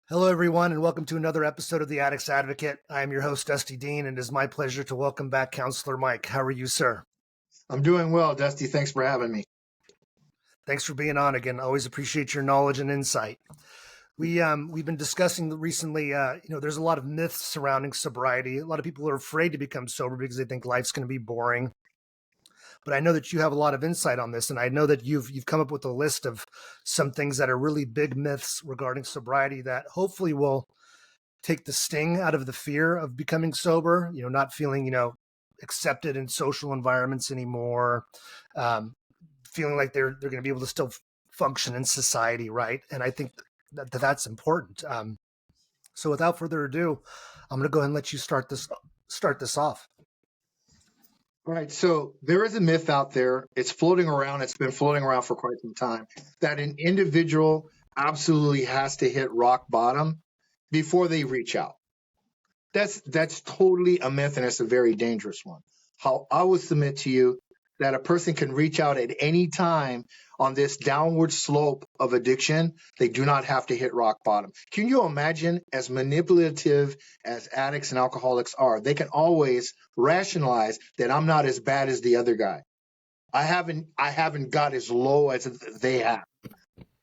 Hello, everyone, and welcome to another episode of the Addict's Advocate. I am your host, Dusty Dean, and it is my pleasure to welcome back Counselor Mike. How are you, sir? I'm doing well, Dusty. Thanks for having me. Thanks for being on again. Always appreciate your knowledge and insight. We've been discussing recently. There's a lot of myths surrounding sobriety. A lot of people are afraid to become sober because they think life's going to be boring. But I know that you have a lot of insight on this, and I know that you've come up with a list of some things that are really big myths regarding sobriety that hopefully will take the sting out of the fear of becoming sober, not feeling, accepted in social environments anymore, feeling like they're going to be able to still function in society, right? And I think that's important. So without further ado, I'm going to go ahead and let you start this off. All right. So there is a myth out there. It's floating around. It's been floating around for quite some time that an individual absolutely has to hit rock bottom before they reach out. That's totally a myth, and it's a very dangerous one. How I would submit to you that a person can reach out at any time on this downward slope of addiction. They do not have to hit rock bottom. Can you imagine, as manipulative as addicts and alcoholics are, they can always rationalize that I'm not as bad as the other guy. I haven't got as low as they have.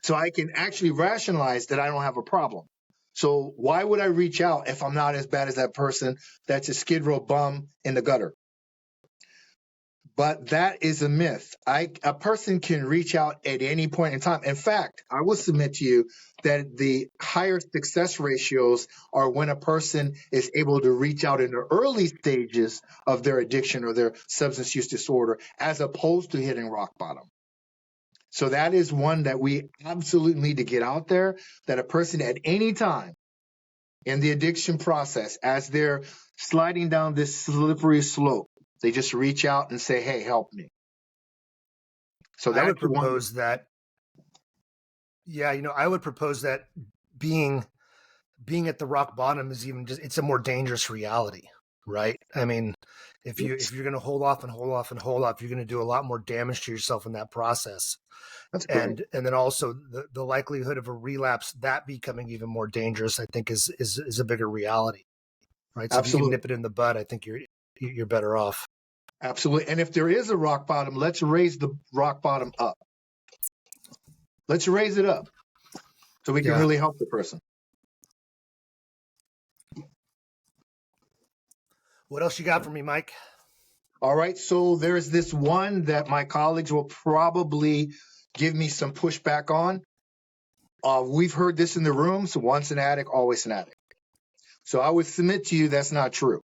So I can actually rationalize that I don't have a problem. So why would I reach out if I'm not as bad as that person that's a skid row bum in the gutter? But that is a myth. A person can reach out at any point in time. In fact, I will submit to you that the higher success ratios are when a person is able to reach out in the early stages of their addiction or their substance use disorder, as opposed to hitting rock bottom. So that is one that we absolutely need to get out there, that a person at any time in the addiction process, as they're sliding down this slippery slope, they just reach out and say, hey, help me. So I would propose that. Yeah, I would propose that being at the rock bottom is it's a more dangerous reality, right? I mean, if you're going to hold off, you're going to do a lot more damage to yourself in that process. That's great. And then also the likelihood of a relapse, that becoming even more dangerous, I think is a bigger reality, right? So Absolutely. if you can nip it in the bud, I think you're better off. Absolutely. And if there is a rock bottom, let's raise the rock bottom up. Let's raise it up so we can really help the person. What else you got for me, Mike? All right. So there's this one that my colleagues will probably give me some pushback on. We've heard this in the room. So once an addict, always an addict. So I would submit to you that's not true.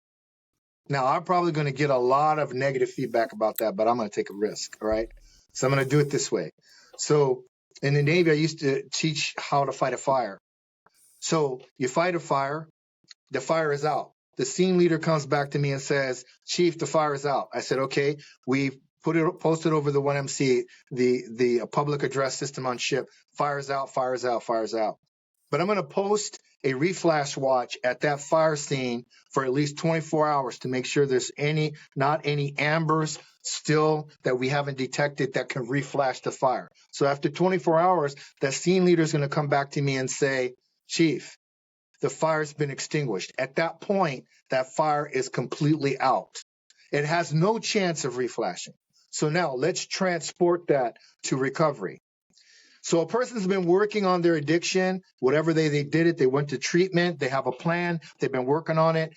Now, I'm probably going to get a lot of negative feedback about that, but I'm going to take a risk. All right. So I'm going to do it this way. So in the Navy, I used to teach how to fight a fire. So you fight a fire, the fire is out. The scene leader comes back to me and says, Chief, the fire is out. I said, okay, we posted over the 1MC, the public address system on ship. Fire's out, fire's out, fire's out. But I'm going to post a reflash watch at that fire scene for at least 24 hours to make sure there's not any ambers still that we haven't detected that can reflash the fire. So after 24 hours, that scene leader is going to come back to me and say, Chief, the fire's been extinguished. At that point, that fire is completely out. It has no chance of reflashing. So now let's transport that to recovery. So a person's been working on their addiction, whatever they did it, they went to treatment, they have a plan, they've been working on it.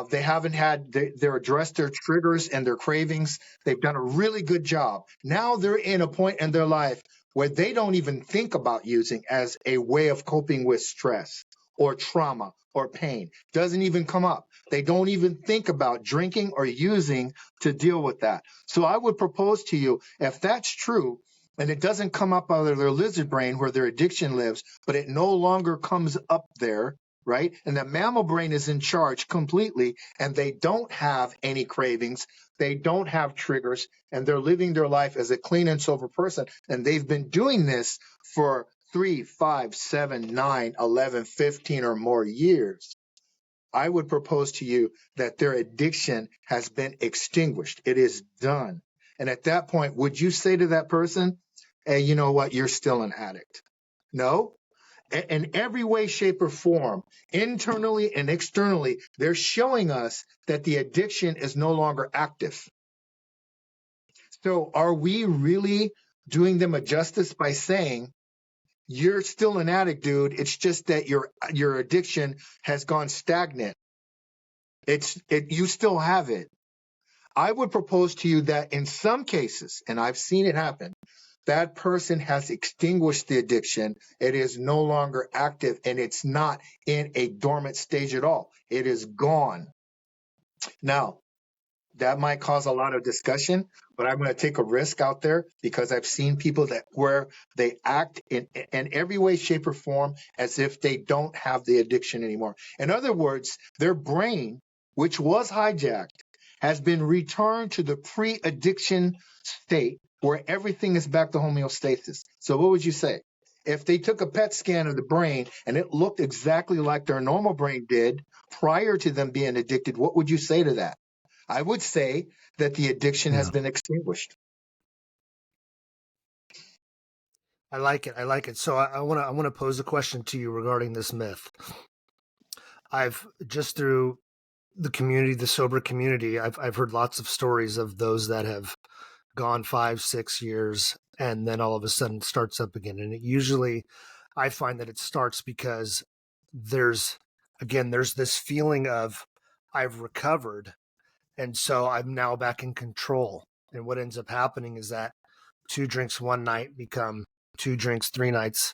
They're addressed their triggers and their cravings. They've done a really good job. Now they're in a point in their life where they don't even think about using as a way of coping with stress or trauma or pain. Doesn't even come up. They don't even think about drinking or using to deal with that. So I would propose to you, if that's true, and it doesn't come up out of their lizard brain where their addiction lives, but it no longer comes up there, right? And the mammal brain is in charge completely, and they don't have any cravings. They don't have triggers, and they're living their life as a clean and sober person. And they've been doing this for 3, 5, 7, 9, 11, 15 or more years. I would propose to you that their addiction has been extinguished. It is done. And at that point, would you say to that person, hey, you know what? You're still an addict. No. in every way, shape, or form, internally and externally, they're showing us that the addiction is no longer active. So are we really doing them a justice by saying, you're still an addict, dude? It's just that your addiction has gone stagnant. You still have it. I would propose to you that in some cases, and I've seen it happen, that person has extinguished the addiction. It is no longer active, and it's not in a dormant stage at all. It is gone. Now, that might cause a lot of discussion, but I'm going to take a risk out there because I've seen people that where they act in every way, shape, or form as if they don't have the addiction anymore. In other words, their brain, which was hijacked, has been returned to the pre-addiction state where everything is back to homeostasis. So what would you say? If they took a PET scan of the brain and it looked exactly like their normal brain did prior to them being addicted, what would you say to that? I would say that the addiction has Yeah. been extinguished. I like it. I like it. So I want to pose a question to you regarding this myth. I've just through the community, the sober community, I've heard lots of stories of those that have gone 5, 6 years and then all of a sudden it starts up again. And it usually, I find that it starts because there's this feeling of I've recovered, and so I'm now back in control. And what ends up happening is that 2 drinks one night become 2 drinks 3 nights,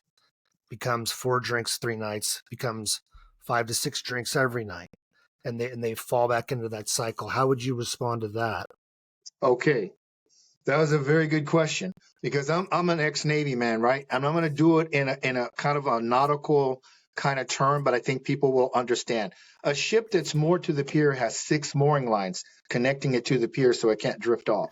becomes 4 drinks 3 nights, becomes 5 to 6 drinks every night, and they fall back into that cycle. How would you respond to that? Okay, that was a very good question because I'm an ex-Navy man, right? And I'm going to do it in a kind of a nautical kind of term, but I think people will understand. A ship that's moored to the pier has 6 mooring lines connecting it to the pier so it can't drift off.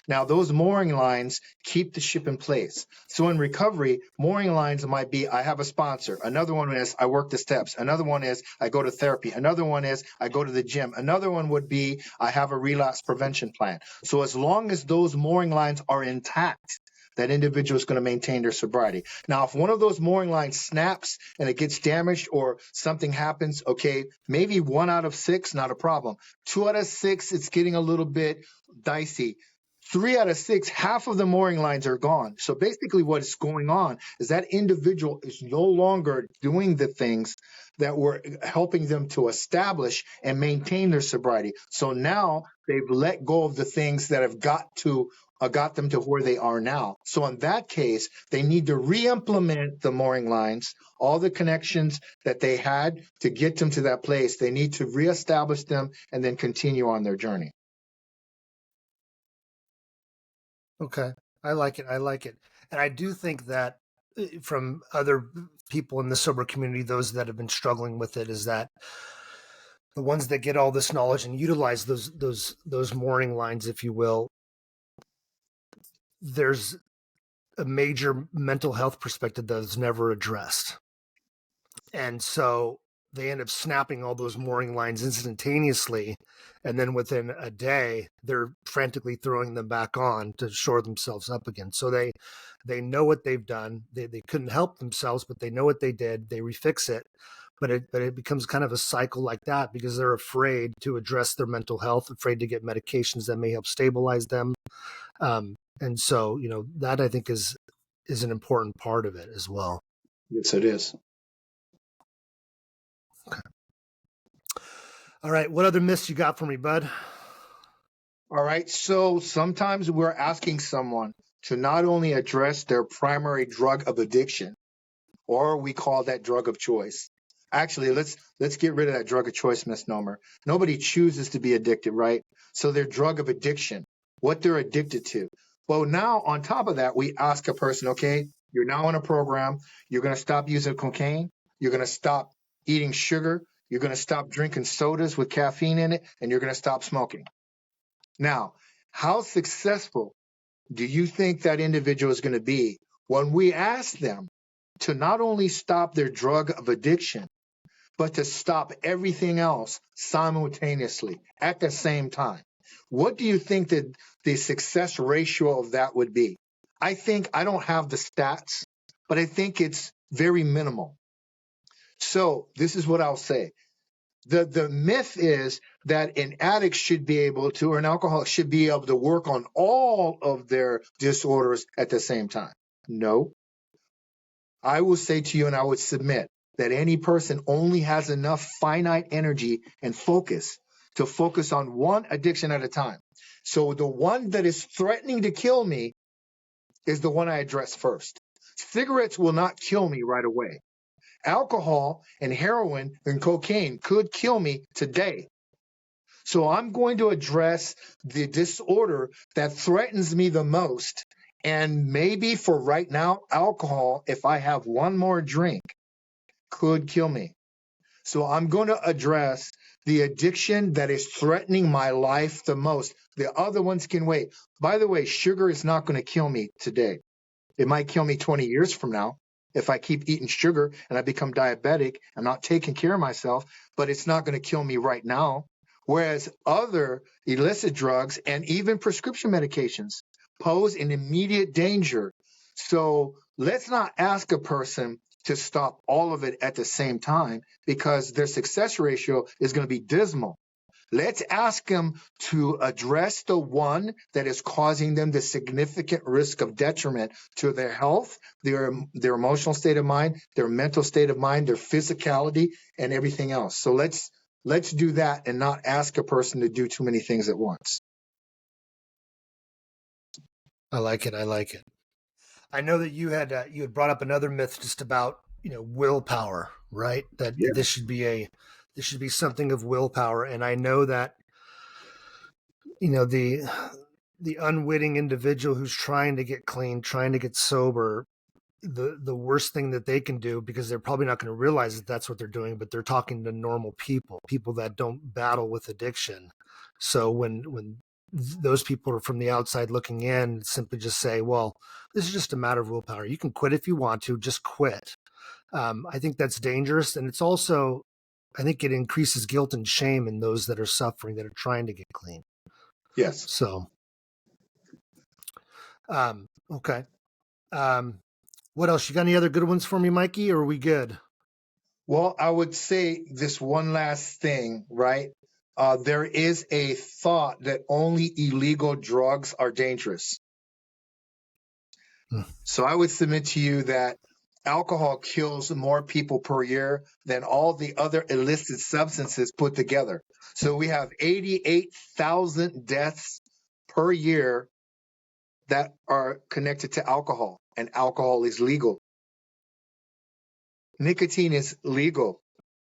Now, those mooring lines keep the ship in place. So in recovery, mooring lines might be I have a sponsor. Another one is I work the steps. Another one is I go to therapy. Another one is I go to the gym. Another one would be I have a relapse prevention plan. So as long as those mooring lines are intact, that individual is going to maintain their sobriety. Now, if one of those mooring lines snaps and it gets damaged or something happens, okay, maybe 1 out of 6, not a problem. 2 out of 6, it's getting a little bit dicey. 3 out of 6, half of the mooring lines are gone. So basically what is going on is that individual is no longer doing the things that were helping them to establish and maintain their sobriety. So now they've let go of the things that have got them to where they are now. So in that case, they need to re-implement the mooring lines, all the connections that they had to get them to that place. They need to reestablish them and then continue on their journey. Okay. I like it. I like it. And I do think that from other people in the sober community, those that have been struggling with it, is that the ones that get all this knowledge and utilize those mooring lines, if you will, there's a major mental health perspective that is never addressed. And so they end up snapping all those mooring lines instantaneously. And then within a day, they're frantically throwing them back on to shore themselves up again. So they know what they've done. They couldn't help themselves, but they know what they did. They refix it. But it becomes kind of a cycle like that because they're afraid to address their mental health, afraid to get medications that may help stabilize them. And so, that I think is an important part of it as well. Yes, it is. Okay. All right. What other myths you got for me, bud? All right. So sometimes we're asking someone to not only address their primary drug of addiction, or we call that drug of choice. Actually, let's get rid of that drug of choice misnomer. Nobody chooses to be addicted, right? So their drug of addiction, what they're addicted to. Well, now on top of that, we ask a person, okay, you're now on a program. You're going to stop using cocaine. You're going to stop eating sugar. You're going to stop drinking sodas with caffeine in it, and you're going to stop smoking. Now, how successful do you think that individual is going to be when we ask them to not only stop their drug of addiction, but to stop everything else simultaneously at the same time? What do you think that the success ratio of that would be? I don't have the stats, but I think it's very minimal. So this is what I'll say. The myth is that an addict should be able to, or an alcoholic should be able to work on all of their disorders at the same time. No. I will say to you, and I would submit that any person only has enough finite energy and focus to focus on one addiction at a time. So the one that is threatening to kill me is the one I address first. Cigarettes will not kill me right away. Alcohol and heroin and cocaine could kill me today. So I'm going to address the disorder that threatens me the most. And maybe for right now, alcohol, if I have one more drink, could kill me. So I'm going to address the addiction that is threatening my life the most. The other ones can wait. By the way, sugar is not going to kill me today. It might kill me 20 years from now if I keep eating sugar and I become diabetic. I'm not taking care of myself, but it's not going to kill me right now. Whereas other illicit drugs and even prescription medications pose an immediate danger. So let's not ask a person to stop all of it at the same time because their success ratio is going to be dismal. Let's ask them to address the one that is causing them the significant risk of detriment to their health, their emotional state of mind, their mental state of mind, their physicality, and everything else. So let's do that and not ask a person to do too many things at once. I like it. I like it. I know that you had brought up another myth just about willpower, right? That Yeah. this should be something of willpower, and I know that the unwitting individual who's trying to get clean, trying to get sober, the worst thing that they can do, because they're probably not going to realize that that's what they're doing, but they're talking to normal people that don't battle with addiction. So when those people are from the outside looking in, simply just say, well, this is just a matter of willpower. You can quit if you want to, just quit. I think that's dangerous. And it's also, I think it increases guilt and shame in those that are suffering, that are trying to get clean. Yes. So, okay. What else? You got any other good ones for me, Mikey, or are we good? Well, I would say this one last thing, right? There is a thought that only illegal drugs are dangerous. Hmm. So I would submit to you that alcohol kills more people per year than all the other illicit substances put together. So we have 88,000 deaths per year that are connected to alcohol, and alcohol is legal. Nicotine is legal,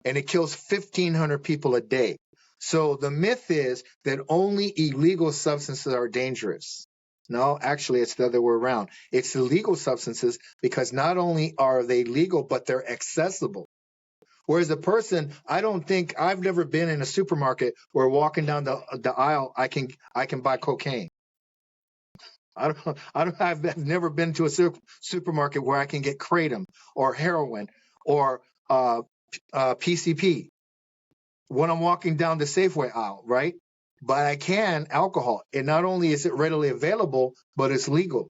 and it kills 1,500 people a day. So the myth is that only illegal substances are dangerous. No, actually, it's the other way around. It's illegal substances because not only are they legal, but they're accessible. Whereas a person, I've never been in a supermarket where walking down the aisle, I can buy cocaine. I've never been to a supermarket where I can get kratom or heroin or PCP when I'm walking down the Safeway aisle, right? But I can alcohol. And not only is it readily available, but it's legal.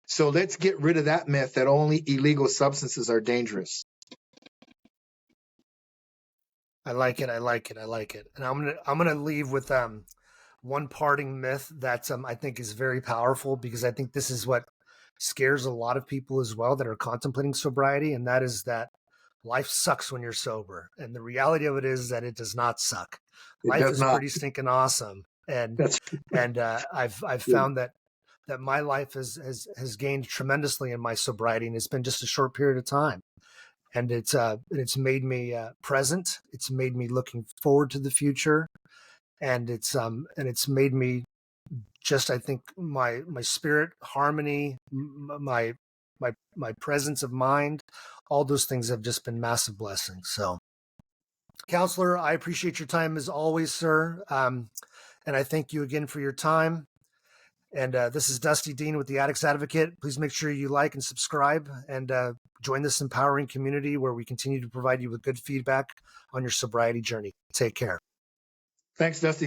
So let's get rid of that myth that only illegal substances are dangerous. I like it. I like it. I like it. And I'm gonna leave with one parting myth that I think is very powerful, because I think this is what scares a lot of people as well that are contemplating sobriety, and that is that life sucks when you're sober. And the reality of it is that it does not suck. It Life does is not. pretty stinking awesome. And That's I've true. found that my life has gained tremendously in my sobriety, and it's been just a short period of time. And it's made me present. It's made me looking forward to the future, and it's made me just, I think, my spirit harmony, my presence of mind, all those things have just been massive blessings. So, counselor, I appreciate your time as always, sir, and I thank you again for your time. And this is Dusty Dean with the Addicts Advocate. Please make sure you like and subscribe, and join this empowering community where we continue to provide you with good feedback on your sobriety journey. Take care. Thanks, Dusty.